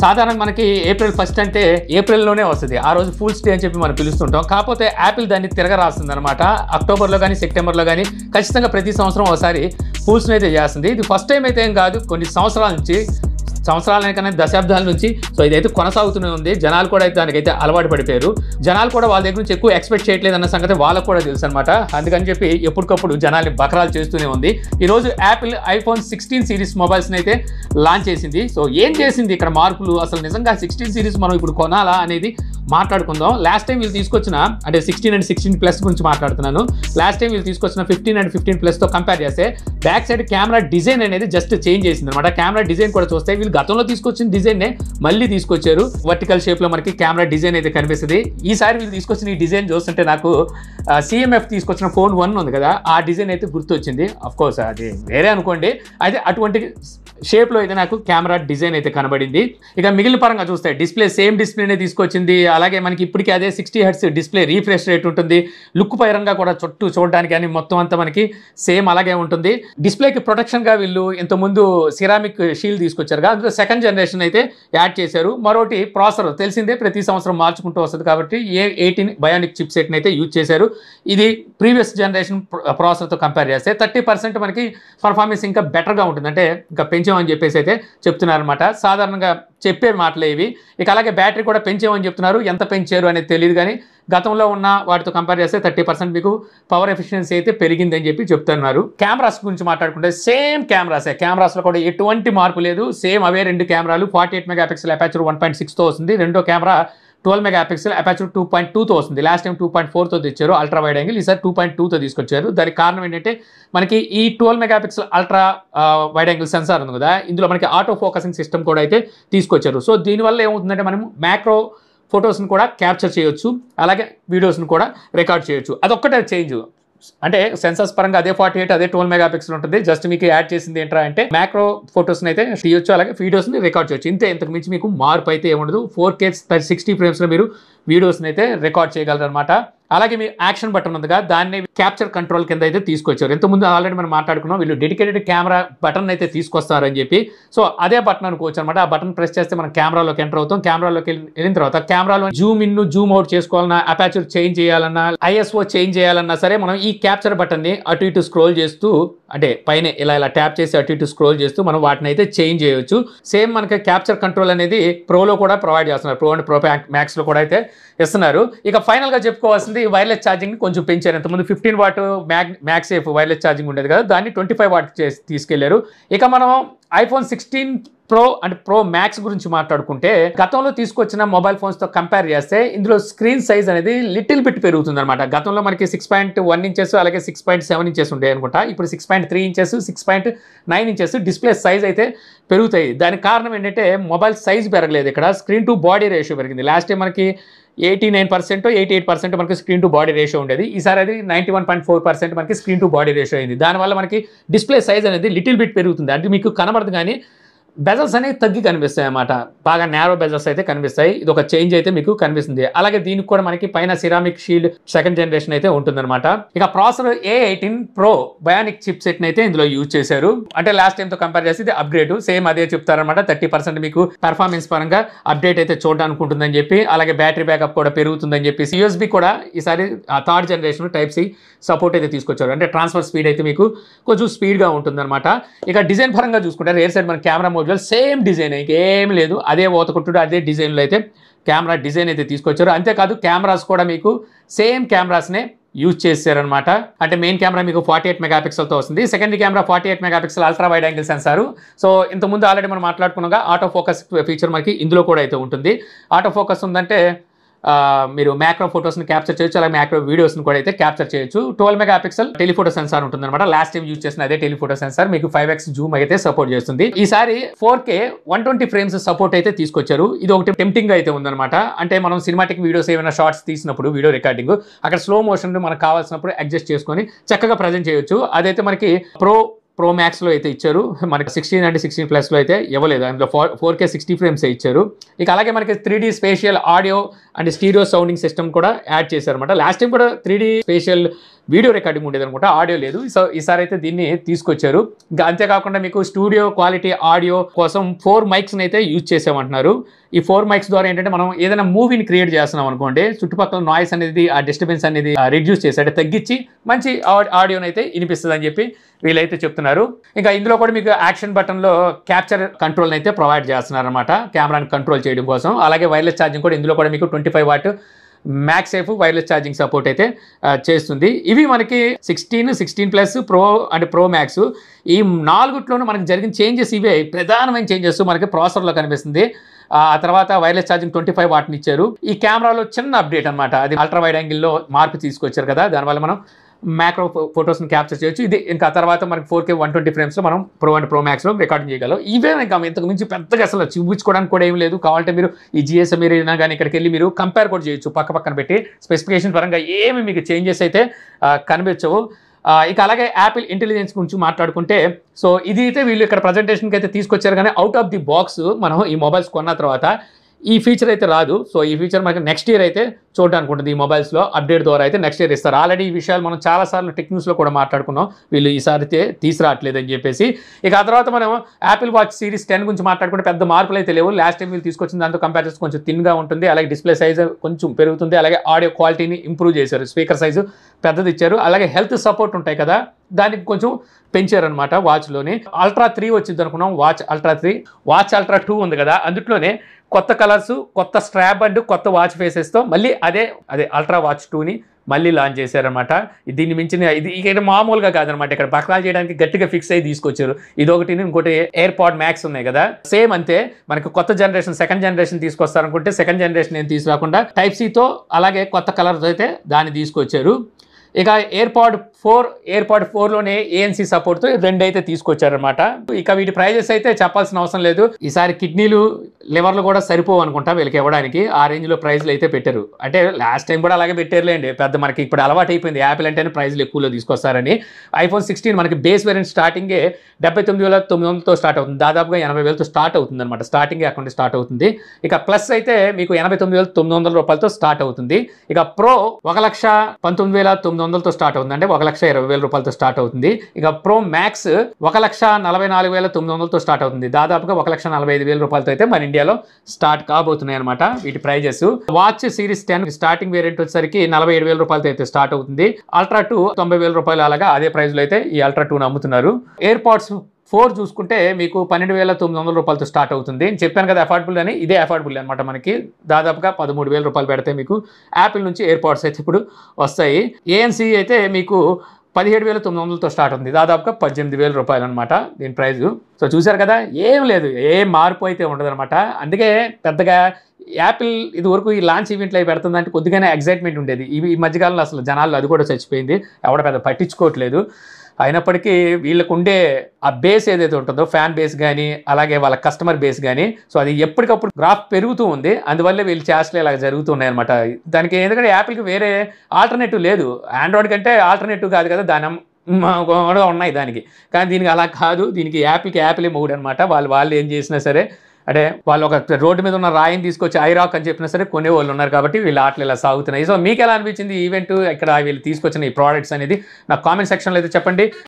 సాధారణంగా మనకి ఏప్రిల్ 1 అంటే ఏప్రిల్లోనే వస్తుంది, ఆ రోజు ఫూల్స్ డే అని చెప్పి మనం పిలుస్తుంటాం. కాకపోతే యాపిల్ దాన్ని తిరగరాస్తుంది అనమాట. అక్టోబర్లో కానీ సెప్టెంబర్లో కానీ ఖచ్చితంగా ప్రతి సంవత్సరం ఒకసారి ఫూల్స్ని అయితే చేస్తుంది. ఇది ఫస్ట్ టైం అయితే ఏం కాదు, కొన్ని సంవత్సరాల నుంచి, సంవత్సరాలకన్నా దశాబ్దాల నుంచి సో ఇదైతే కొనసాగుతూనే ఉంది. జనాలు కూడా అయితే దానికైతే అలవాటు పడిపోయారు. జనాలు కూడా వాళ్ళ దగ్గర నుంచి ఎక్కువ ఎక్స్పెక్ట్ చేయట్లేదు అన్న సంగతి వాళ్ళకు కూడా తెలుసు అనమాట. అందుకని చెప్పి ఎప్పటికప్పుడు జనాల్ని బకరాలు చేస్తూనే ఉంది. ఈరోజు యాపిల్ iPhone 16 సిరీస్ మొబైల్స్ని అయితే లాంచ్ చేసింది. సో ఏం చేసింది ఇక్కడ మార్పులు, అసలు నిజంగా 16 సిరీస్ మనం ఇప్పుడు కొనాలా అనేది మాట్లాడుకుందాం. లాస్ట్ టైం వీళ్ళు తీసుకొచ్చిన, అంటే 16 అండ్ 16 ప్లస్ గురించి మాట్లాడుతున్నాను. లాస్ట్ టైం వీళ్ళు తీసుకొచ్చిన 15 అండ్ 15 ప్లస్తో కంపేర్ చేస్తే బ్యాక్ సైడ్ కెమెరా డిజైన్ అనేది జస్ట్ చేంజ్ చేసింది అనమాట. కెమెరా డిజైన్ కూడా చూస్తే వీళ్ళు గతంలో తీసుకొచ్చిన డిజైన్నే మళ్ళీ తీసుకొచ్చారు. వర్టికల్ షేప్లో మనకి కెమెరా డిజైన్ అయితే కనిపిస్తుంది. ఈసారి వీళ్ళు తీసుకొచ్చిన ఈ డిజైన్ చూస్తుంటే నాకు CMF తీసుకొచ్చిన ఫోన్ 1 ఉంది కదా, ఆ డిజైన్ అయితే గుర్తొచ్చింది. అఫ్కోర్స్ అది వేరే అనుకోండి, అయితే అటువంటి షేప్లో అయితే నాకు కెమెరా డిజైన్ అయితే కనబడింది. ఇక మిగిలిన పరంగా చూస్తే డిస్ప్లే సేమ్ డిస్ప్లేనే తీసుకొచ్చింది. అలాగే మనకి ఇప్పటికీ అదే 60 Hz డిస్ప్లే రీఫ్రెష్ రేట్ ఉంటుంది. లుక్ పరంగా కూడా చుట్టూ చూడడానికి కానీ మొత్తం అంతా మనకి సేమ్ అలాగే ఉంటుంది. డిస్ప్లేకి ప్రొటెక్షన్గా వీళ్ళు ఇంతకుముందు సిరామిక్ షీల్డ్ తీసుకొచ్చారు, అందులో సెకండ్ జనరేషన్ అయితే యాడ్ చేశారు. మరోటి ప్రాసెసర్ తెలిసిందే, ప్రతి సంవత్సరం మార్చుకుంటూ వస్తుంది కాబట్టి A18 బయోనిక్ చిప్ సెట్ని అయితే యూజ్ చేశారు. ఇది ప్రీవియస్ జనరేషన్ ప్రాసెసర్తో కంపేర్ చేస్తే 30% మనకి పర్ఫార్మెన్స్ ఇంకా బెటర్గా ఉంటుంది, అంటే ఇంకా పెంచామని చెప్పేసి అయితే చెప్తున్నారనమాట. సాధారణంగా చెప్పే మాటలే ఇవి. ఇక అలాగే బ్యాటరీ కూడా పెంచామని చెప్తున్నారు. ఎంత పెంచారు అనేది తెలియదు, కానీ గతంలో ఉన్న వాటితో కంపేర్ చేస్తే 30% మీకు పవర్ ఎఫిషియన్సీ అయితే పెరిగిందని చెప్పి చెప్తున్నారు. కెమెరాస్ గురించి మాట్లాడుకుంటే సేమ్ కెమెరాస్లో కూడా ఎటువంటి మార్పు లేదు. సేమ్ అవే రెండు కెమెరాలు. 48 మెగాపిక్సెల్ అపాచర్ 1.6తో వస్తుంది. రెండో కెమెరా 12 మెగాపిక్సెల్ అపాచర్ 2.2తో వస్తుంది. లాస్ట్ టైం 2.4తో తెచ్చారు అల్ట్రా వైడ్ యాంగిల్, ఈసారి 2.2తో తీసుకొచ్చారు. దానికి కారణం ఏంటంటే మనకి ఈ 12 megapixel ultra wide angle censor ఉంది కదా, ఇందులో మనకి ఆటో ఫోకసింగ్ సిస్టమ్ కూడా అయితే తీసుకొచ్చారు. సో దీనివల్ల ఏమవుతుందంటే మనం మ్యాక్రో ఫొటోస్ని కూడా క్యాప్చర్ చేయొచ్చు, అలాగే వీడియోస్ని కూడా రికార్డ్ చేయొచ్చు. అదొక్కటే చేంజ్. అంటే సెన్సార్స్ పరంగా అదే 48 అదే 12 మెగాపిక్సెల్ ఉంటుంది. జస్ట్ మీకు యాడ్ చేసింది ఏంట్రా అంటే మ్యాక్రో ఫొటోస్ని అయితే తీయొచ్చు, అలాగే వీడియోస్ని రికార్డ్ చేయొచ్చు. ఇంతకు మించి మీకు మార్పు అయితే ఏముండదు. 4K 60 ఫ్రేమ్స్లో మీరు వీడియోస్ని అయితే రికార్డ్ చేయగలరు అనమాట. అలాగే మీ యాక్షన్ బటన్ ఉందిగా, దాన్ని క్యాప్చర్ కంట్రోల్ కింద అయితే తీసుకొచ్చారు. ఇంతకుముందు ఆల్రెడీ మనం మాట్లాడుకున్నాం, వీళ్ళు డెడికేటెడ్ కెమెరా బటన్ అయితే తీసుకొస్తారని చెప్పి. సో అదే బటన్ అనుకోవచ్చు అనమాట. ఆ బటన్ ప్రెస్ చేస్తే మనం కెమెరాలోకి ఎంటర్ అవుతాం. కెమెరాలోకి వెళ్ళిన తర్వాత కెమెరాలో జూమ్ ఇన్ జూమ్ అవుట్ చేసుకోవాలన్నా, అపాచర్ చేంజ్ చేయాలన్నా, ISO చేంజ్ చేయాలన్నా సరే మనం ఈ క్యాప్చర్ బటన్ని అటు ఇటు స్క్రోల్ చేస్తూ, అంటే పైన ఇలా ట్యాప్ చేసి అటు ఇటు స్క్రోల్ చేస్తూ మనం వాటిని అయితే చేంజ్ చేయొచ్చు. సేమ్ మనకి క్యాప్చర్ కంట్రోల్ అనేది ప్రోలో కూడా ప్రొవైడ్ చేస్తున్నారు. ప్రో అండ్ ప్రో మ్యాక్స్లో కూడా అయితే ఇస్తున్నారు. ఇక ఫైనల్గా చెప్పుకోవాల్సింది వైర్లెస్ ఛార్జింగ్ కొంచెం పెంచారు. ఇంతకుముందు 15 వాట్ మ్యాక్సేఫ్ వైర్లెస్ ఛార్జింగ్ ఉండేది కదా, దాన్ని 25 వాట్ తీసుకెళ్లారు. ఇక మనం iPhone 16 Pro and Pro Max గురించి మాట్లాడుకుంటే గతంలో తీసుకొచ్చిన మొబైల్ ఫోన్స్తో కంపేర్ చేస్తే ఇందులో స్క్రీన్ సైజ్ అనేది లిటిల్ బిట్ పెరుగుతుంది అనమాట. గతంలో మనకి 6.1 ఇంచెస్ అలాగే 6.7 ఇంచెస్ ఉంటాయి అనుకుంటా. ఇప్పుడు 6.3 ఇంచెస్ 6.9 ఇంచెస్ డిస్ప్లే సైజ్ అయితే పెరుగుతాయి. దానికి కారణం ఏంటంటే మొబైల్ సైజ్ పెరగలేదు, ఇక్కడ స్క్రీన్ టు బాడీ రేషియో పెరిగింది. లాస్ట్ టైం మనకి 89% 88% మనకి స్క్రీన్ టు బాడీ రేషియో ఉండేది. ఈసారి అది 91.4% మనకి స్క్రీన్ టు బాడీ రేషియో అయింది. దానివల్ల మనకి డిస్ప్లే సైజ్ అనేది లిటిల్ బిట్ పెరుగుతుంది. అది మీకు కనబడదు, కానీ బెజల్స్ అనేవి తగ్గి కనిపిస్తాయి అన్నమాట. బాగా నేరో బెజల్స్ అయితే కనిపిస్తాయి. ఇది ఒక చేంజ్ అయితే మీకు కనిపిస్తుంది. అలాగే దీనికి కూడా మనకి పైన సిరామిక్ షీల్డ్ సెకండ్ జనరేషన్ అయితే ఉంటుందన్నమాట. ఇక processor A18 Pro Bionic chip set అయితే ఇందులో యూజ్ చేశారు. అంటే లాస్ట్ టైం తో కంపేర్ చేసి ఇది అప్గ్రేడ్. సేమ్ అదే చెప్తారనమాట. 30% మీకు పర్ఫార్మెన్స్ పరంగా అప్డేట్ అయితే చూడడానికి ఉంటుందని చెప్పి, అలాగే బ్యాటరీ బ్యాకప్ కూడా పెరుగుతుందని చెప్పి, USB కూడా ఈసారి థర్డ్ జనరేషన్ Type-C సపోర్ట్ అయితే తీసుకొచ్చారు. అంటే ట్రాన్స్ఫర్ స్పీడ్ అయితే మీకు కొంచెం స్పీడ్గా ఉంటుందన్నమాట. ఇక డిజైన్ పరంగా చూసుకుంటే రేర్ సైడ్ మన కెమెరా సేమ్ డిజైన్, ఇంకేం లేదు. అదే ఓతకుంటుడు అదే డిజైన్లో అయితే కెమెరా డిజైన్ అయితే తీసుకొచ్చారు. అంతేకాదు కెమెరాస్ కూడా మీకు సేమ్ కెమెరాస్నే యూజ్ చేశారనమాట. అంటే మెయిన్ కెమెరా మీకు 48 మెగాపిక్సెల్తో వస్తుంది. Secondary camera 48 megapixel ultra wide angle sensor. So ఇంతకుముందు ఆల్రెడీ మనం మాట్లాడుకున్నాగా ఆటో ఫోకస్ ఫీచర్ మనకి ఇందులో కూడా అయితే ఉంటుంది. ఆటో ఫోకస్ ఉందంటే మీరు మ్యాక్రో ఫోటోస్ని క్యాప్చర్ చేయొచ్చు, అలాగే మ్యాక్రో వీడియోస్ని కూడా అయితే క్యాప్చర్ చేయొచ్చు. 12 మెగాపిక్సెల్ టెలిఫోటో సెన్సార్ ఉంటుంది అనమాట. లాస్ట్ టైం యూజ్ చేసిన అదే టెలిఫోటో సెన్సార్ మీకు 5x జూమ్ అయితే సపోర్ట్ చేస్తుంది. ఈసారి 4K 120 ఫ్రేమ్స్ సపోర్ట్ అయితే తీసుకొచ్చారు. ఇది ఒకటి టెంప్టింగ్ అయితే ఉందన్నమాట. అంటే మనం సినిమాటిక్ వీడియోస్ ఏమైనా షార్ట్స్ తీసినప్పుడు వీడియో రికార్డింగ్ అక్కడ స్లో మోషన్ మనకు కావాల్సినప్పుడు అడ్జస్ట్ చేసుకొని చక్కగా ప్రజెంట్ చేయొచ్చు. అదైతే మనకి Pro ప్రో మ్యాక్స్లో అయితే ఇచ్చారు. మనకి 16 అంటే 16 ప్లస్లో అయితే ఇవ్వలేదు. అందులో 4K 60 ఫ్రేమ్స్ ఇచ్చారు. ఇక అలాగే మనకి 3D spatial audio and stereo sounding system కూడా యాడ్ చేశారన్నమాట. లాస్ట్ టైం కూడా 3D స్పేషియల్ వీడియో రికార్డింగ్ ఉండేది అనుకుంటా, ఆడియో లేదు. సో ఈసారి అయితే దీన్ని తీసుకొచ్చారు. ఇంకా అంతేకాకుండా మీకు స్టూడియో క్వాలిటీ ఆడియో కోసం 4 మైక్స్ని అయితే యూజ్ చేసామంటున్నారు. ఈ 4 మైక్స్ ద్వారా ఏంటంటే మనం ఏదైనా మూవీని క్రియేట్ చేస్తున్నాం అనుకోండి, చుట్టుపక్కల నాయిస్ అనేది, ఆ డిస్టర్బెన్స్ అనేది రిడ్యూస్ చేసి అంటే తగ్గించి మంచి ఆడియోని అయితే వినిపిస్తుంది అని చెప్పి వీళ్ళైతే చెప్తున్నారు. ఇంకా ఇందులో కూడా మీకు యాక్షన్ బటన్లో క్యాప్చర్ కంట్రోల్ని అయితే ప్రొవైడ్ చేస్తున్నారు అనమాట, కెమెరాని కంట్రోల్ చేయడం కోసం. అలాగే వైర్లెస్ ఛార్జింగ్ కూడా ఇందులో కూడా మీకు 25 what max safe wireless charging support అయితే చేస్తుంది. ఇవి మనకి 16 plus pro and pro max ఈ 4ట్లోనూ మనకి జరిగిన చేంజెస్ ఇవే ప్రధానమైన చేంజెస్ మనకి ప్రాసెసర్లో కనిపిస్తుంది. ఆ తర్వాత వైర్లెస్ ఛార్జింగ్ 25 వాట్ని ఇచ్చారు. ఈ కెమెరాలో చిన్న అప్డేట్ అనమాట, అది అల్ట్రా వైడ్ యాంగిల్లో మార్పు తీసుకొచ్చారు కదా, దానివల్ల మనం మ్యాక్రో ఫొటోస్ని క్యాప్చర్ చేయొచ్చు. ఇది ఇంకా తర్వాత మనకి 4K 120 ఫ్రేమ్స్లో మనం ప్రో అండ్ ప్రో మ్యాక్స్లో రికార్డింగ్ చేయగలం. ఇవే ఇంకా ఇంతకు మించి పెద్దగా అసలు చూపించుకోవడానికి కూడా ఏం లేదు. కావాలంటే మీరు ఈ GSM మీరు కానీ ఇక్కడికి వెళ్ళి మీరు కంపేర్ కూడా చేయొచ్చు, పక్కన పెట్టి స్పెసిఫికేషన్ పరంగా ఏమి మీకు చేంజెస్ అయితే కనిపించవు. ఇక అలాగే యాపిల్ ఇంటెలిజెన్స్ గురించి మాట్లాడుకుంటే, సో ఇది అయితే వీళ్ళు ఇక్కడ ప్రజెంటేషన్కి అయితే తీసుకొచ్చారు. కానీ అవుట్ ఆఫ్ ది బాక్స్ మనం ఈ మొబైల్స్ కొన్న తర్వాత ఈ ఫీచర్ అయితే రాదు. సో ఈ ఫీచర్ మనకి నెక్స్ట్ ఇయర్ అయితే చూడడానికి ఉంటుంది. ఈ మొబైల్స్లో అప్డేట్ ద్వారా అయితే నెక్స్ట్ ఇయర్ ఇస్తారు. ఆల్రెడీ ఈ విషయాలు మనం చాలాసార్లు టెక్ న్యూస్లో కూడా మాట్లాడుకున్నాం, వీళ్ళు ఈసారి అయితే తీసుకురావట్లేదు అని చెప్పేసి. ఇక ఆ తర్వాత మనం యాపిల్ వాచ్ సిరీస్ 10 గురించి మాట్లాడుకుంటే పెద్ద మార్పులు అయితే లేవు. లాస్ట్ టైం వీళ్ళు తీసుకొచ్చిన దాంతో కంపేర్ చేస్తే కొంచెం థిన్గా ఉంటుంది. అలాగే డిస్ప్లే సైజు కొంచెం పెరుగుతుంది. అలాగే ఆడియో క్వాలిటీని ఇంప్రూవ్ చేశారు, స్పీకర్ సైజు పెద్దది ఇచ్చారు. అలాగే హెల్త్ సపోర్ట్ ఉంటాయి కదా, దానికి కొంచెం పెంచారనమాట వాచ్లోని. అల్ట్రా 3 వచ్చింది అనుకున్నాం, వాచ్ అల్ట్రా 3, వాచ్ అల్ట్రా 2 ఉంది కదా, అందులోనే కొత్త కలర్స్, కొత్త స్ట్రాప్ అండ్ కొత్త వాచ్ ఫేసెస్తో మళ్ళీ అదే అల్ట్రా వాచ్ 2ని మళ్ళీ లాంచ్ చేశారనమాట. దీన్ని మించిన ఇది ఇక్కడ మామూలుగా కాదనమాట, ఇక్కడ బక్రాలు చేయడానికి గట్టిగా ఫిక్స్ అయ్యి తీసుకొచ్చారు. ఇదొకటి, ఇంకోటి ఎయిర్పాడ్ మ్యాక్స్ ఉన్నాయి కదా, సేమ్ అంతే. మనకి కొత్త జనరేషన్ సెకండ్ జనరేషన్ తీసుకొస్తారనుకుంటే సెకండ్ జనరేషన్ ఏం తీసుకురాకుండా టైప్ సితో అలాగే కొత్త కలర్తో అయితే దాన్ని తీసుకొచ్చారు. ఇక ఎయిర్పాడ్ 4లోనే ANC సపోర్ట్తో 2 అయితే తీసుకొచ్చారనమాట. ఇక వీటి ప్రైజెస్ అయితే చెప్పాల్సిన అవసరం లేదు. ఈసారి కిడ్నీలు లివర్లు కూడా సరిపోవు అనుకుంటా వీళ్ళకి ఇవ్వడానికి, ఆ రేంజ్లో ప్రైజ్లు అయితే పెట్టారు. అంటే లాస్ట్ టైం కూడా అలాగే పెట్టారులేండి, పెద్ద మనకి ఇప్పుడు అలవాటు అయిపోయింది యాపిల్ అంటేనే ప్రైజ్లు ఎక్కువలో తీసుకొస్తారని. iPhone 16 మనకి బేస్ వేరియంట్ స్టార్టింగే 79,900తో స్టార్ట్ అవుతుంది, దాదాపుగా 80,000తో స్టార్ట్ అవుతుంది అనమాట. స్టార్టింగే అకౌంట్ స్టార్ట్ అవుతుంది. ఇక ప్లస్ అయితే మీకు 89,900 రూపాయలతో స్టార్ట్ అవుతుంది. ఇక ప్రో 1,19,900తో స్టార్ట్ అవుతుంది, అంటే 1,20,000 రూపాయలతో స్టార్ట్ అవుతుంది. ఇక ప్రో మ్యాక్స్ 1,44,900తో స్టార్ట్ అవుతుంది, దాదాపుగా 1,45,000 రూపాయలతో అయితే మన ఇండియాలో స్టార్ట్ కాబోతున్నాయి అనమాట వీటి prices. Watch series 10 starting variant వచ్చేసరికి 47,000 రూపాయలతో అయితే స్టార్ట్ అవుతుంది. అల్ట్రా 2 90,000 రూపాయలు, అలాగా అదే ప్రైస్లో అయితే ఈ అల్ట్రా 2ని అమ్ముతున్నారు. ఎయిర్పాడ్స్ 4 చూసుకుంటే మీకు 12,900 రూపాయలతో స్టార్ట్ అవుతుంది. నేను చెప్పాను కదా అఫోర్డబుల్ అని, ఇదే అఫోర్డబుల్ అనమాట. మనకి దాదాపుగా 13,000 రూపాయలు పెడితే మీకు యాపిల్ నుంచి ఎయిర్పాడ్స్ అయితే ఇప్పుడు వస్తాయి. ANC అయితే మీకు 17,900తో స్టార్ట్ అవుతుంది, దాదాపుగా 18,000 రూపాయలు అనమాట దీని ప్రైజు. సో చూసారు కదా, ఏం లేదు, ఏ మార్పు అయితే ఉండదు అనమాట. అందుకే పెద్దగా యాపిల్ ఇది వరకు ఈ లాంచ్ ఈవెంట్లు అవి పెడుతుందంటే కొద్దిగానే ఎగ్జైట్మెంట్ ఉండేది. ఈ మధ్యకాలంలో అసలు జనాలు అది కూడా చచ్చిపోయింది, ఎవడ పెద్ద పట్టించుకోవట్లేదు. అయినప్పటికీ వీళ్ళకు ఉండే ఆ బేస్ ఏదైతే ఉంటుందో, ఫ్యాన్ బేస్ కానీ అలాగే వాళ్ళ కస్టమర్ బేస్ కానీ, సో అది ఎప్పటికప్పుడు గ్రాఫ్ పెరుగుతూ ఉంది. అందువల్ల వీళ్ళు చేష్టలు ఇలా జరుగుతున్నాయి అనమాట. దానికి ఎందుకంటే యాపిల్కి వేరే ఆల్టర్నేటివ్ లేదు, ఆండ్రాయిడ్ కంటే ఆల్టర్నేటివ్ కాదు కదా, దాని కూడా ఉన్నాయి దానికి. కానీ దీనికి అలా కాదు, దీనికి యాపిలే మొగుడు అనమాట. వాళ్ళు ఏం చేసినా సరే, అంటే వాళ్ళు ఒక రోడ్డు మీద ఉన్న రాయిని తీసుకొచ్చి ఐరాక్ అని చెప్పినా సరే కొనే వాళ్ళు ఉన్నారు, కాబట్టి వీళ్ళు ఆటలు ఇలా సాగుతున్నాయి. సో మీకు ఎలా అనిపించింది ఈవెంట్, ఇక్కడ వీళ్ళు తీసుకొచ్చిన ఈ ప్రోడక్ట్స్ అనేది నాకు కామెంట్ సెక్షన్లో అయితే చెప్పండి.